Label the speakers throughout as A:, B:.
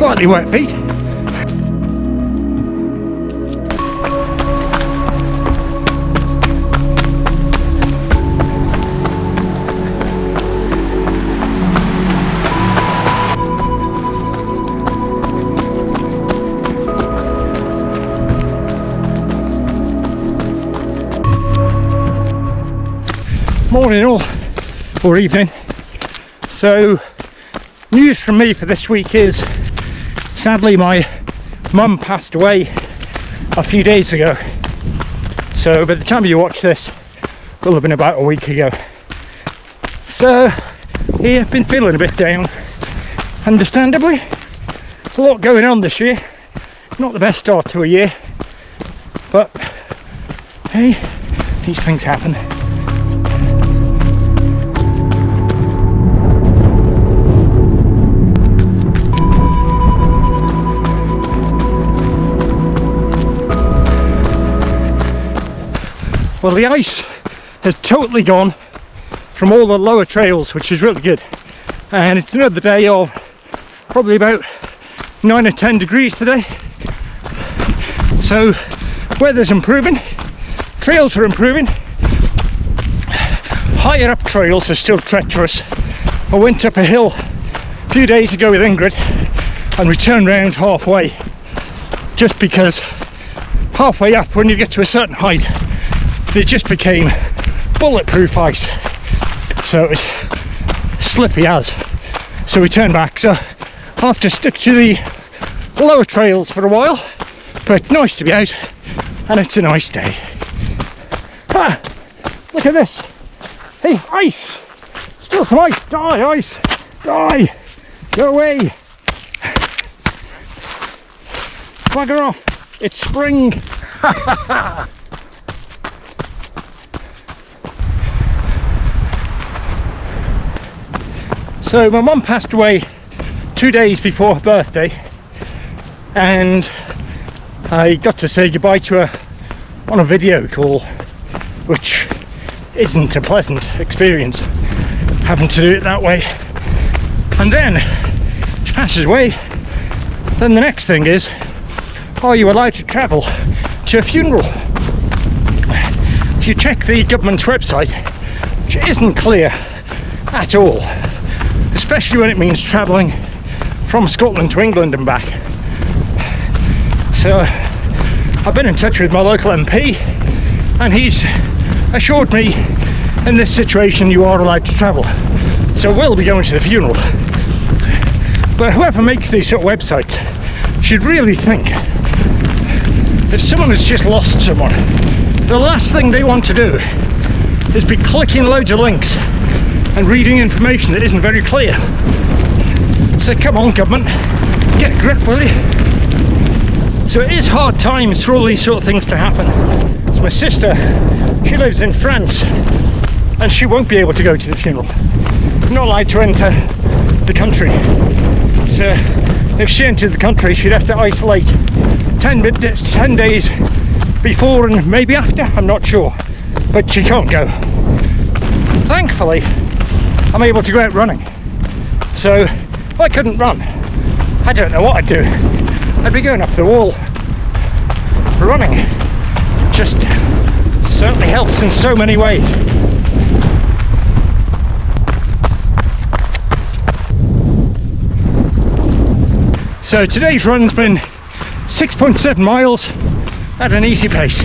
A: slightly wet feet. Morning or evening. So news from me for this week is, sadly my mum passed away a few days ago. So by the time you watch this, it will have been about a week ago. So yeah, I've been feeling a bit down, understandably. A lot going on this year, not the best start to a year, but hey, these things happen. Well, the ice has totally gone from all the lower trails, which is really good. And it's another day of probably about 9 or 10 degrees today. So weather's improving, trails are improving. Higher up trails are still treacherous. I went up a hill a few days ago with Ingrid and we turned round halfway, just because halfway up, when you get to a certain height, they just became bulletproof ice, so it was slippy as. So we turned back. So I'll have to stick to the lower trails for a while, but it's nice to be out and it's a nice day. Ah, look at this. Hey, ice, still some ice. Die, ice, die, go away, bugger off, it's spring. So my mum passed away 2 days before her birthday, and I got to say goodbye to her on a video call, which isn't a pleasant experience, having to do it that way. And then she passes away. Then the next thing is, are you allowed to travel to a funeral? If you check the government's website, which isn't clear at all, especially when it means travelling from Scotland to England and back. So I've been in touch with my local MP, and he's assured me in this situation you are allowed to travel. So we'll be going to the funeral. But whoever makes these sort of websites should really think, if someone has just lost someone, the last thing they want to do is be clicking loads of links and reading information that isn't very clear. So come on, government, get a grip, will you? So it is hard times for all these sort of things to happen. It's my sister, she lives in France, and she won't be able to go to the funeral. Not allowed to enter the country. So if she entered the country, she'd have to isolate 10 days before and maybe after, I'm not sure, but she can't go. Thankfully, I'm able to go out running. So if I couldn't run, I don't know what I'd do. I'd be going up the wall. Running just certainly helps in so many ways. So today's run's been 6.7 miles at an easy pace.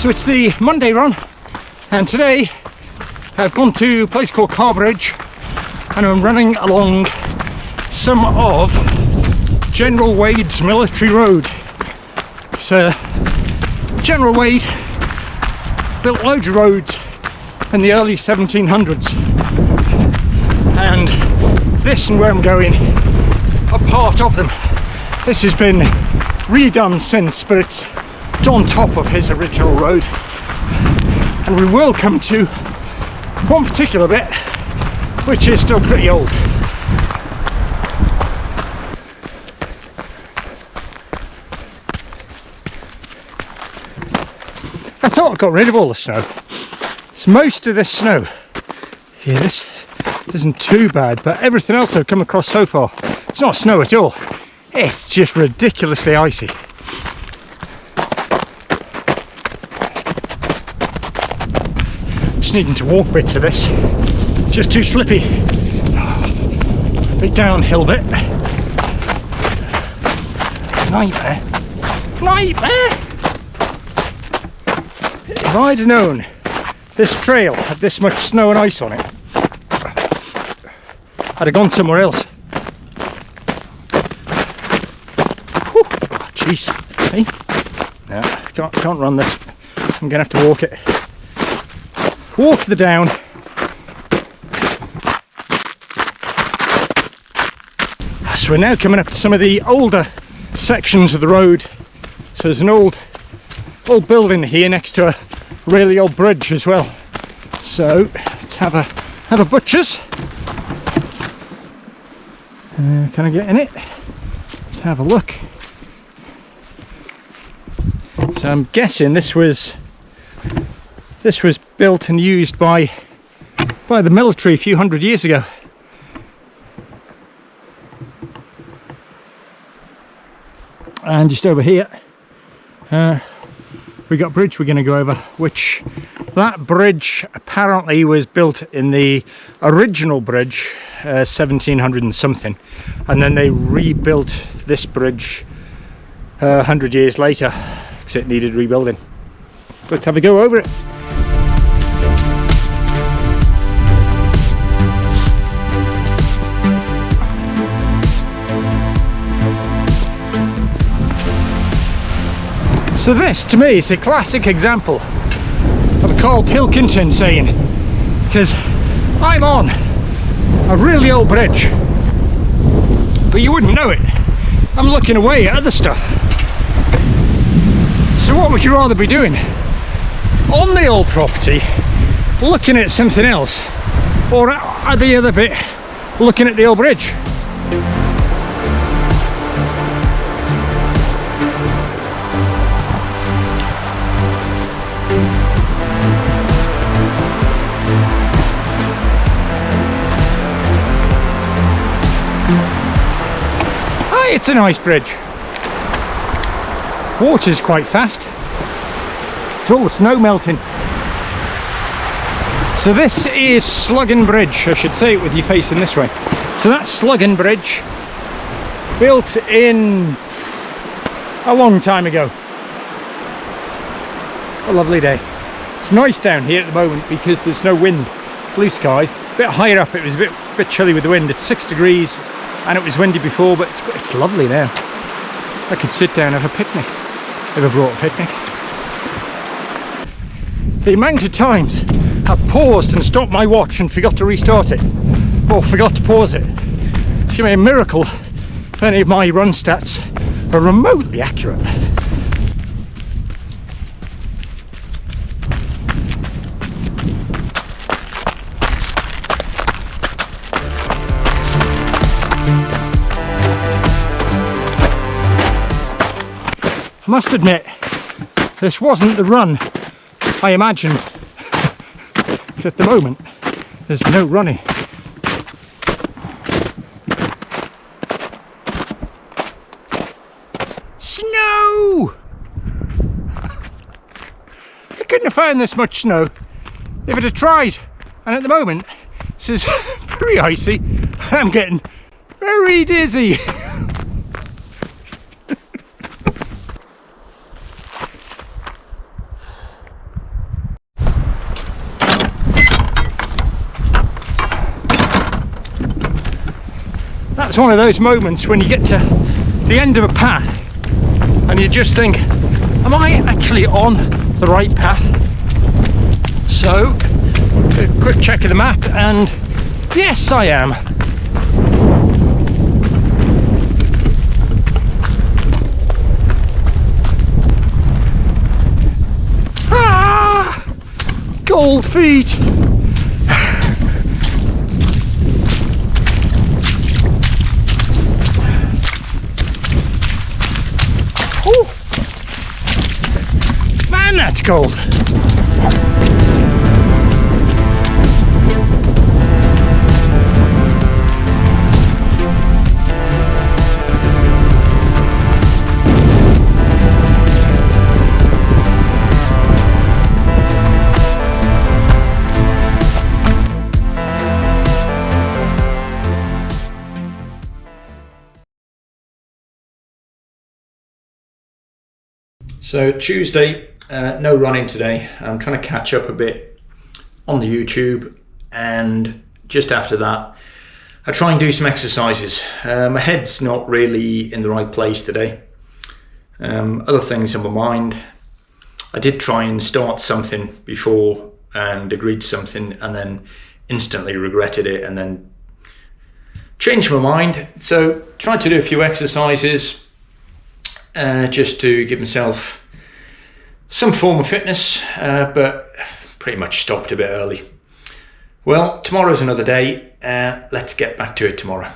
A: So it's the Monday run, and today I've gone to a place called Carbridge and I'm running along some of General Wade's military road. So General Wade built loads of roads in the early 1700s, and this and where I'm going are part of them. This has been redone since, but it's on top of his original road, and we will come to one particular bit which is still pretty old. I thought I got rid of all the snow. So most of this snow here, this isn't too bad, but everything else I've come across so far, it's not snow at all. It's just ridiculously icy. Just needing to walk bits of this. Just too slippy. Big downhill bit. Nightmare. Nightmare! If I'd have known this trail had this much snow and ice on it, I'd have gone somewhere else. Jeez, hey? No, can't run this. I'm gonna have to walk it. Walk the down. So we're now coming up to some of the older sections of the road. So there's an old building here next to a really old bridge as well. So let's have a butcher's. Can I get in it? Let's have a look. So I'm guessing this was built and used by the military a few hundred years ago. And just over here we got a bridge we're going to go over, which that bridge apparently was built in the original bridge 1700 and something, and then they rebuilt this bridge 100 years later because it needed rebuilding. So let's have a go over it. So this, to me, is a classic example of Carl Pilkington saying, because I'm on a really old bridge, but you wouldn't know it. I'm looking away at other stuff. So what would you rather be doing? On the old property, looking at something else, or at the other bit, looking at the old bridge? It's a nice bridge. Water's quite fast. It's all the snow melting. So this is Sluggan Bridge. I should say it with you facing this way. So that's Sluggan Bridge, built in a long time ago. A lovely day. It's nice down here at the moment because there's no wind, blue skies. A bit higher up it was a bit chilly with the wind. It's 6 degrees. And it was windy before, but it's lovely now. I could sit down and have a picnic if I brought a picnic. The amount of times I've paused and stopped my watch and forgot to restart it, or forgot to pause it. It's going to be a miracle if any of my run stats are remotely accurate. I must admit, this wasn't the run I imagined, because at the moment there's no running. Snow! I couldn't have found this much snow if I'd have tried, and at the moment this is very icy and I'm getting very dizzy. It's one of those moments when you get to the end of a path and you just think, am I actually on the right path? So, a quick check of the map, and yes, I am. Ah! Gold feet! Oh! Man, that's cold! So Tuesday, no running today. I'm trying to catch up a bit on the YouTube, and just after that I try and do some exercises. My head's not really in the right place today. Other things on my mind. I did try and start something before and agreed to something and then instantly regretted it and then changed my mind. So tried to do a few exercises just to give myself some form of fitness, but pretty much stopped a bit early. Well, tomorrow's another day. Let's get back to it tomorrow.